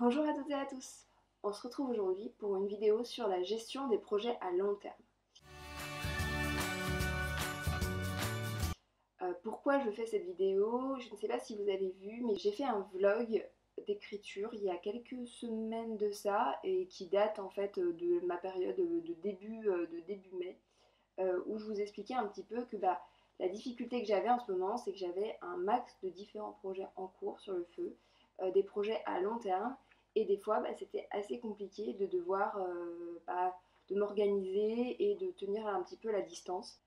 Bonjour à toutes et à tous. On se retrouve aujourd'hui pour une vidéo sur la gestion des projets à long terme. Pourquoi je fais cette vidéo? Je ne sais pas si vous avez vu, mais j'ai fait un vlog d'écriture il y a quelques semaines de ça et qui date en fait de ma période de début mai, où je vous expliquais un petit peu que la difficulté que j'avais en ce moment, c'est que j'avais un max de différents projets en cours sur le feu, des projets à long terme, et des fois c'était assez compliqué de devoir de m'organiser et de tenir un petit peu la distance.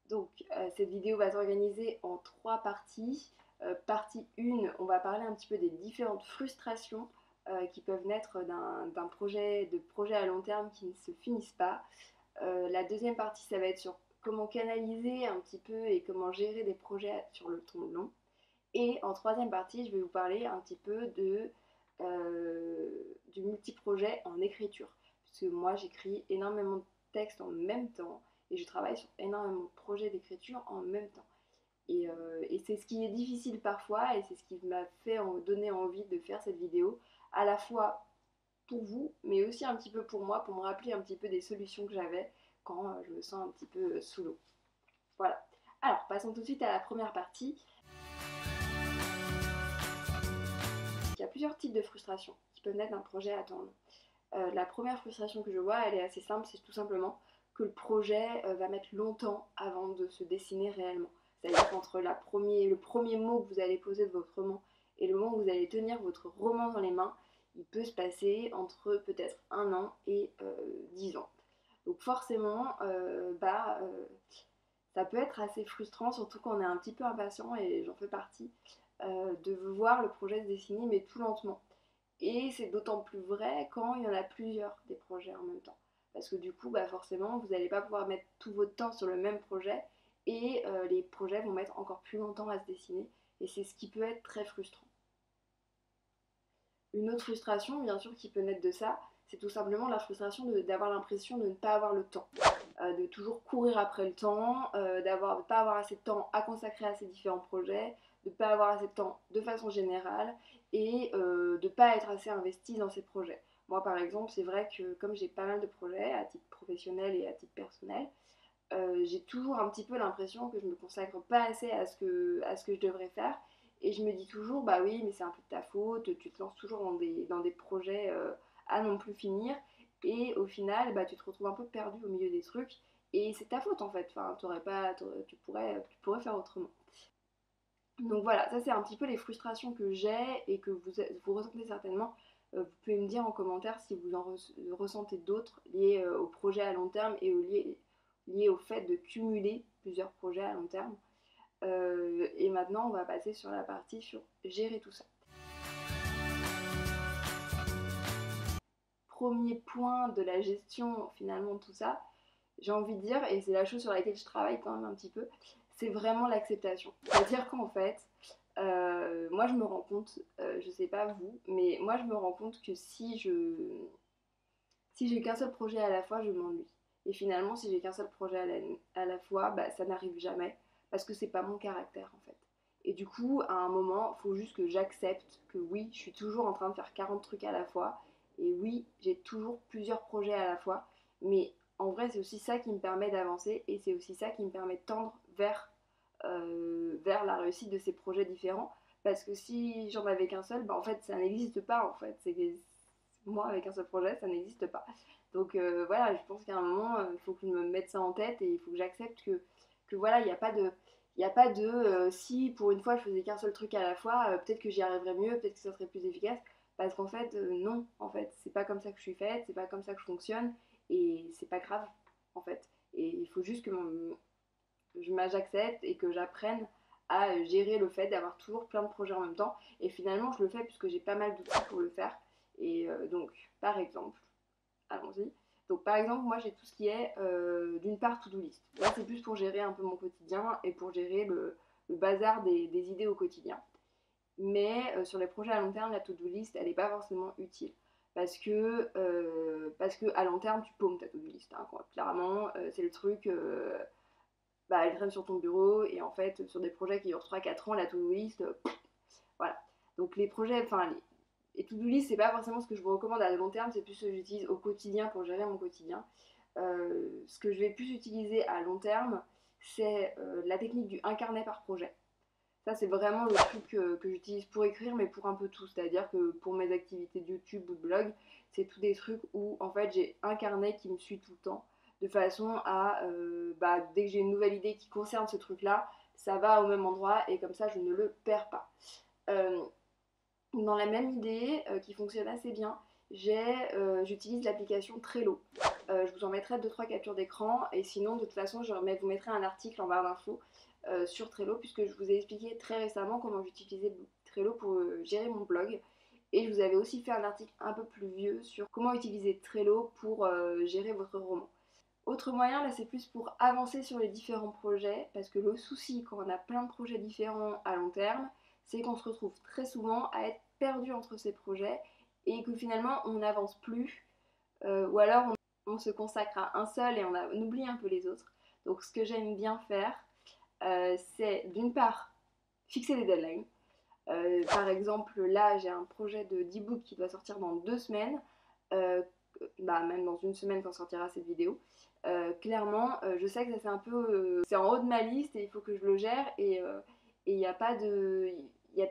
Donc cette vidéo va s'organiser en trois parties. Partie 1, on va parler un petit peu des différentes frustrations qui peuvent naître d'un projet à long terme qui ne se finissent pas. La deuxième partie, ça va être sur comment canaliser un petit peu et comment gérer des projets sur le temps long. Et en troisième partie, je vais vous parler un petit peu du multiprojet en écriture. Parce que moi, j'écris énormément de textes en même temps et je travaille sur énormément de projets d'écriture en même temps. Et c'est ce qui est difficile parfois et c'est ce qui m'a fait donner envie de faire cette vidéo, à la fois pour vous, mais aussi un petit peu pour moi, pour me rappeler un petit peu des solutions que j'avais quand je me sens un petit peu sous l'eau. Voilà. Alors, passons tout de suite à la première partie. Il y a plusieurs types de frustrations qui peuvent naître d'un projet à temps long. La première frustration que je vois, elle est assez simple, c'est tout simplement que le projet va mettre longtemps avant de se dessiner réellement. C'est-à-dire qu'entre le premier mot que vous allez poser de votre roman et le moment où vous allez tenir votre roman dans les mains, il peut se passer entre peut-être 1 an et 10 ans. Donc forcément, ça peut être assez frustrant, surtout quand on est un petit peu impatient, et j'en fais partie, de voir le projet se dessiner, mais tout lentement. Et c'est d'autant plus vrai quand il y en a plusieurs des projets en même temps. Parce que du coup, forcément, vous n'allez pas pouvoir mettre tout votre temps sur le même projet et les projets vont mettre encore plus longtemps à se dessiner. Et c'est ce qui peut être très frustrant. Une autre frustration, bien sûr, qui peut naître de ça, c'est tout simplement la frustration d'avoir l'impression de ne pas avoir le temps, de toujours courir après le temps, de ne pas avoir assez de temps à consacrer à ces différents projets, de ne pas avoir assez de temps de façon générale et de ne pas être assez investi dans ces projets. Moi, par exemple, c'est vrai que comme j'ai pas mal de projets à titre professionnel et à titre personnel, j'ai toujours un petit peu l'impression que je me consacre pas assez à ce que je devrais faire. Et je me dis toujours, bah oui, mais c'est un peu de ta faute, tu te lances toujours dans des projets à non plus finir. Et au final, tu te retrouves un peu perdu au milieu des trucs. Et c'est ta faute en fait. Enfin, tu pourrais faire autrement. Donc voilà, ça c'est un petit peu les frustrations que j'ai et que vous ressentez certainement. Vous pouvez me dire en commentaire si vous en ressentez d'autres liés au projet à long terme et liés au fait de cumuler plusieurs projets à long terme. Et maintenant, on va passer sur la partie sur gérer tout ça. Premier point de la gestion finalement de tout ça, j'ai envie de dire, et c'est la chose sur laquelle je travaille quand même un petit peu, c'est vraiment l'acceptation. C'est-à-dire qu'en fait, moi je me rends compte, je sais pas vous, mais moi je me rends compte que si j'ai qu'un seul projet à la fois, je m'ennuie. Et finalement, si j'ai qu'un seul projet à la fois, ça n'arrive jamais, parce que c'est pas mon caractère en fait. Et du coup, à un moment, il faut juste que j'accepte que oui, je suis toujours en train de faire 40 trucs à la fois, et oui, j'ai toujours plusieurs projets à la fois, mais en vrai, c'est aussi ça qui me permet d'avancer, et c'est aussi ça qui me permet de tendre vers la réussite de ces projets différents. Parce que si j'en avais qu'un seul, en fait, ça n'existe pas en fait. Moi, avec un seul projet, ça n'existe pas. Donc voilà, je pense qu'à un moment, il faut que je me mette ça en tête et il faut que j'accepte que voilà, il n'y a pas de si pour une fois je faisais qu'un seul truc à la fois, peut-être que j'y arriverais mieux, peut-être que ça serait plus efficace. Parce qu'en fait, non, en fait, c'est pas comme ça que je suis faite, c'est pas comme ça que je fonctionne et c'est pas grave, en fait. Et il faut juste que j'accepte et que j'apprenne à gérer le fait d'avoir toujours plein de projets en même temps. Et finalement, je le fais puisque j'ai pas mal d'outils pour le faire. Et donc, par exemple, allons-y. Donc, par exemple, moi, j'ai tout ce qui est, d'une part, to-do list. Là, c'est plus pour gérer un peu mon quotidien et pour gérer le bazar des idées au quotidien. Mais sur les projets à long terme, la to-do list, elle n'est pas forcément utile. Parce que à long terme, tu paumes ta to-do list. Hein, quoi. Clairement, c'est le truc, elle traîne sur ton bureau et en fait, sur des projets qui durent 3 4 ans, la to-do list, voilà. Donc les projets, enfin, Et to-do list, c'est pas forcément ce que je vous recommande à long terme, c'est plus ce que j'utilise au quotidien pour gérer mon quotidien. Ce que je vais plus utiliser à long terme, c'est la technique du un carnet par projet. Ça, c'est vraiment le truc que j'utilise pour écrire, mais pour un peu tout. C'est-à-dire que pour mes activités de YouTube ou de blog, c'est tous des trucs où en fait j'ai un carnet qui me suit tout le temps, de façon à, dès que j'ai une nouvelle idée qui concerne ce truc-là, ça va au même endroit et comme ça je ne le perds pas. Euh, dans la même idée, qui fonctionne assez bien, j'utilise l'application Trello. Je vous en mettrai 2-3 captures d'écran et sinon de toute façon je vous mettrai un article en barre d'infos sur Trello puisque je vous ai expliqué très récemment comment j'utilisais Trello pour gérer mon blog et je vous avais aussi fait un article un peu plus vieux sur comment utiliser Trello pour gérer votre roman. Autre moyen, là c'est plus pour avancer sur les différents projets parce que le souci quand on a plein de projets différents à long terme, c'est qu'on se retrouve très souvent à être perdu entre ces projets et que finalement on n'avance plus ou alors on se consacre à un seul et on oublie un peu les autres. Donc ce que j'aime bien faire, c'est d'une part fixer des deadlines. Par exemple, là j'ai un projet de d'e-book qui doit sortir dans 2 semaines, même dans une semaine quand sortira cette vidéo. Clairement, je sais que ça c'est un peu, c'est en haut de ma liste et il faut que je le gère et il n'y a pas de, il y a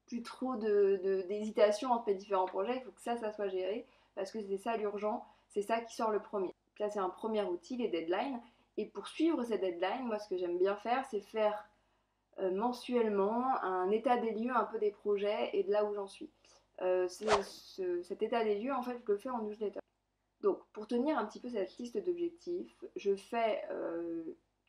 plus trop d'hésitation entre mes différents projets. Il faut que ça soit géré parce que c'est ça l'urgent, c'est ça qui sort le premier. Ça c'est un premier outil, les deadlines. Et pour suivre ces deadlines, moi ce que j'aime bien faire, c'est faire mensuellement un état des lieux un peu des projets et de là où j'en suis. Cet état des lieux, en fait, je le fais en newsletter. Donc, pour tenir un petit peu cette liste d'objectifs, je fais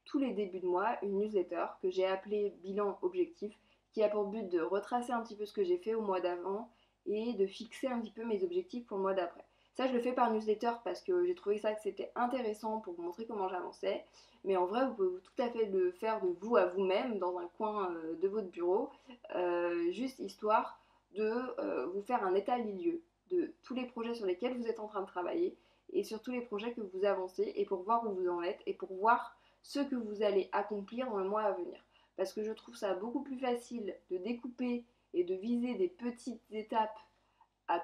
tous les débuts de mois une newsletter que j'ai appelée bilan objectif, qui a pour but de retracer un petit peu ce que j'ai fait au mois d'avant et de fixer un petit peu mes objectifs pour le mois d'après. Ça, je le fais par newsletter parce que j'ai trouvé ça que c'était intéressant pour vous montrer comment j'avançais. Mais en vrai, vous pouvez tout à fait le faire de vous à vous-même dans un coin de votre bureau, juste histoire de vous faire un état des lieux de tous les projets sur lesquels vous êtes en train de travailler et sur tous les projets que vous avancez et pour voir où vous en êtes et pour voir ce que vous allez accomplir dans le mois à venir. Parce que je trouve ça beaucoup plus facile de découper et de viser des petites étapes à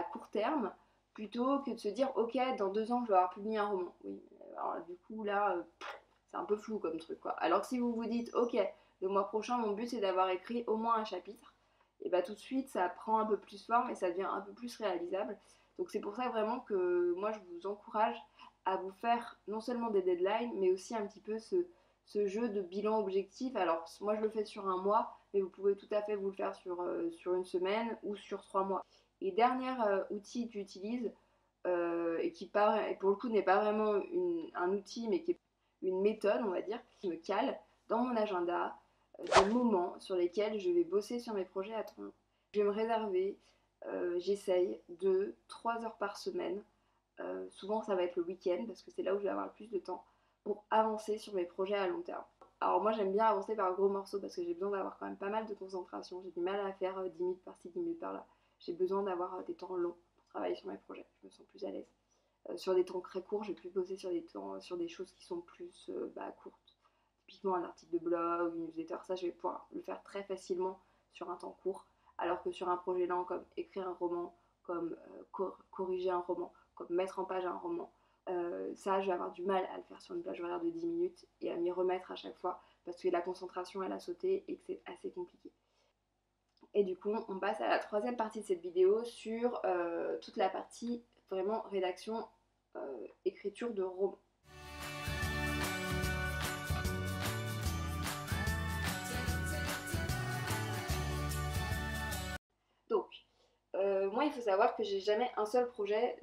court terme plutôt que de se dire ok dans 2 ans je vais avoir publié un roman. Oui, alors du coup là c'est un peu flou comme truc quoi. Alors que si vous vous dites ok le mois prochain mon but c'est d'avoir écrit au moins un chapitre, et bah tout de suite ça prend un peu plus forme et ça devient un peu plus réalisable. Donc c'est pour ça vraiment que moi je vous encourage à vous faire non seulement des deadlines mais aussi un petit peu ce jeu de bilan objectif. Alors moi je le fais sur un mois mais vous pouvez tout à fait vous le faire sur une semaine ou sur 3 mois. Et dernier outil que j'utilise, et qui et pour le coup n'est pas vraiment un outil, mais qui est une méthode, on va dire, qui me cale dans mon agenda des moments sur lesquels je vais bosser sur mes projets à temps long. Je vais me réserver, j'essaye 2-3 heures par semaine. Souvent ça va être le week-end parce que c'est là où je vais avoir le plus de temps pour avancer sur mes projets à long terme. Alors moi j'aime bien avancer par gros morceaux parce que j'ai besoin d'avoir quand même pas mal de concentration. J'ai du mal à faire 10 minutes par-ci, 10 minutes par-là. J'ai besoin d'avoir des temps longs pour travailler sur mes projets. Je me sens plus à l'aise. Sur des temps très courts, je vais plus bosser sur des choses qui sont plus courtes. Typiquement un article de blog, une newsletter, ça je vais pouvoir le faire très facilement sur un temps court. Alors que sur un projet lent comme écrire un roman, comme corriger un roman, comme mettre en page un roman, ça je vais avoir du mal à le faire sur une plage horaire de 10 minutes et à m'y remettre à chaque fois parce que la concentration elle a sauté et que c'est assez compliqué. Et du coup, on passe à la troisième partie de cette vidéo sur toute la partie vraiment rédaction, écriture de roman. Donc, moi, il faut savoir que j'ai jamais un seul projet,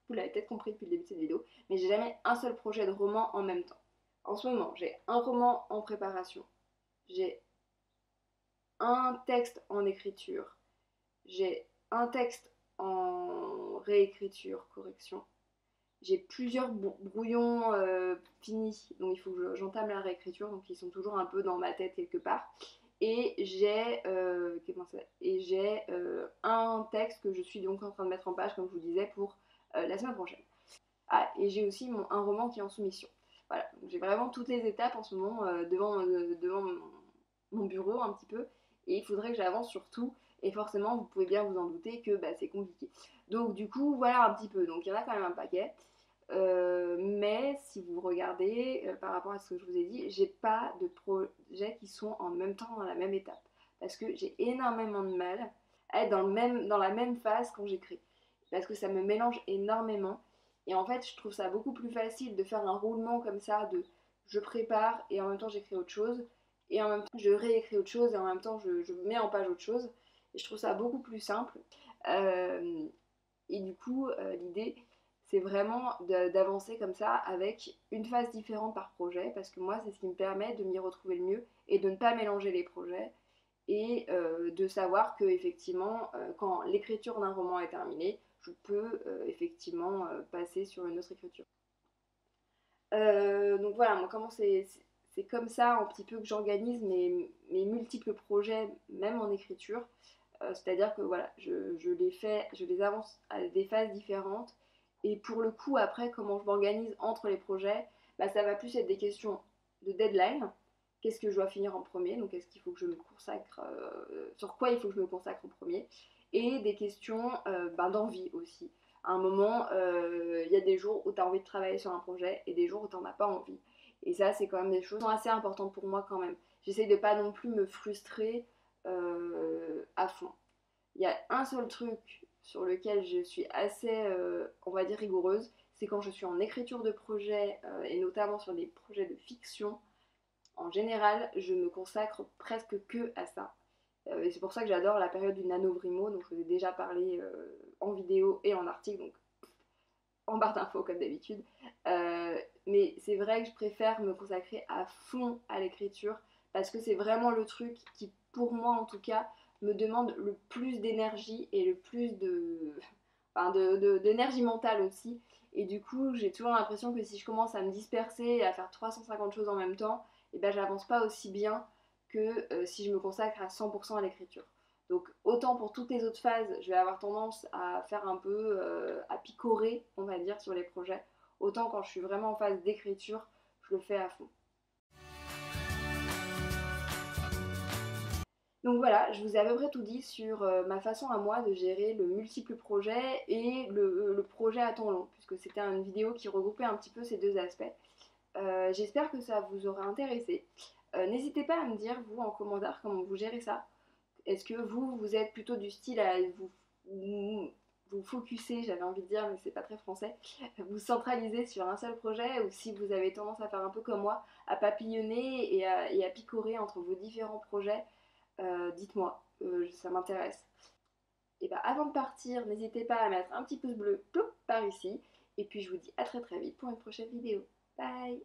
vous l'avez peut-être compris depuis le début de cette vidéo, mais j'ai jamais un seul projet de roman en même temps. En ce moment, j'ai un roman en préparation, j'ai un texte en écriture, j'ai un texte en réécriture, correction, j'ai plusieurs brouillons finis, donc il faut que j'entame la réécriture, donc ils sont toujours un peu dans ma tête quelque part. Et j'ai un texte que je suis donc en train de mettre en page, comme je vous disais, pour la semaine prochaine. Ah, et j'ai aussi un roman qui est en soumission. Voilà, j'ai vraiment toutes les étapes en ce moment devant mon bureau un petit peu, et il faudrait que j'avance sur tout. et forcément vous pouvez bien vous en douter que bah, c'est compliqué. Donc du coup voilà un petit peu, donc il y en a quand même un paquet. Mais si vous regardez par rapport à ce que je vous ai dit, j'ai pas de projets qui sont en même temps dans la même étape. Parce que j'ai énormément de mal à être dans la même phase quand j'écris. Parce que ça me mélange énormément. Et en fait, je trouve ça beaucoup plus facile de faire un roulement comme ça, de je prépare et en même temps j'écris autre chose. Et en même temps je réécris autre chose et en même temps je mets en page autre chose. Et je trouve ça beaucoup plus simple. Euh, et du coup, l'idée, c'est vraiment d'avancer comme ça avec une phase différente par projet, parce que moi, c'est ce qui me permet de m'y retrouver le mieux et de ne pas mélanger les projets et de savoir que effectivement, quand l'écriture d'un roman est terminée, je peux effectivement passer sur une autre écriture. Donc voilà, moi, comment c'est comme ça un petit peu que j'organise mes multiples projets, même en écriture. C'est-à-dire que voilà, je les fais, je les avance à des phases différentes. Et pour le coup, après, comment je m'organise entre les projets, bah, ça va plus être des questions de deadline. Qu'est-ce que je dois finir en premier? Donc, est-ce qu'il faut que je me consacre, sur quoi il faut que je me consacre en premier? Et des questions ben, d'envie aussi. À un moment, il y a des jours où tu as envie de travailler sur un projet et des jours où tu n'en as pas envie. Et ça, c'est quand même des choses qui sont assez importantes pour moi quand même. J'essaye de pas non plus me frustrer à fond. Il y a un seul truc sur lequel je suis assez, on va dire, rigoureuse, c'est quand je suis en écriture de projet, et notamment sur des projets de fiction. En général, je me consacre presque que à ça. Et c'est pour ça que j'adore la période du NaNoWriMo, dont je vous ai déjà parlé en vidéo et en article, donc en barre d'infos comme d'habitude. Mais c'est vrai que je préfère me consacrer à fond à l'écriture parce que c'est vraiment le truc qui, pour moi en tout cas, me demande le plus d'énergie et le plus d'énergie mentale aussi. Et du coup, j'ai toujours l'impression que si je commence à me disperser et à faire 350 choses en même temps, et ben j'avance pas aussi bien que si je me consacre à 100% à l'écriture. Donc autant pour toutes les autres phases, je vais avoir tendance à faire un peu, à picorer, on va dire, sur les projets. Autant quand je suis vraiment en phase d'écriture, je le fais à fond. Donc voilà, je vous ai à peu près tout dit sur ma façon à moi de gérer le multiple projet et le projet à temps long, puisque c'était une vidéo qui regroupait un petit peu ces deux aspects. J'espère que ça vous aura intéressé. N'hésitez pas à me dire, vous, en commentaire, comment vous gérez ça. Est-ce que vous êtes plutôt du style à vous focuser, j'avais envie de dire, mais c'est pas très français, vous centraliser sur un seul projet, ou si vous avez tendance à faire un peu comme moi, à papillonner et à picorer entre vos différents projets, dites-moi, ça m'intéresse. Et bah avant de partir, n'hésitez pas à mettre un petit pouce bleu ploup, par ici, et puis je vous dis à très très vite pour une prochaine vidéo. Bye!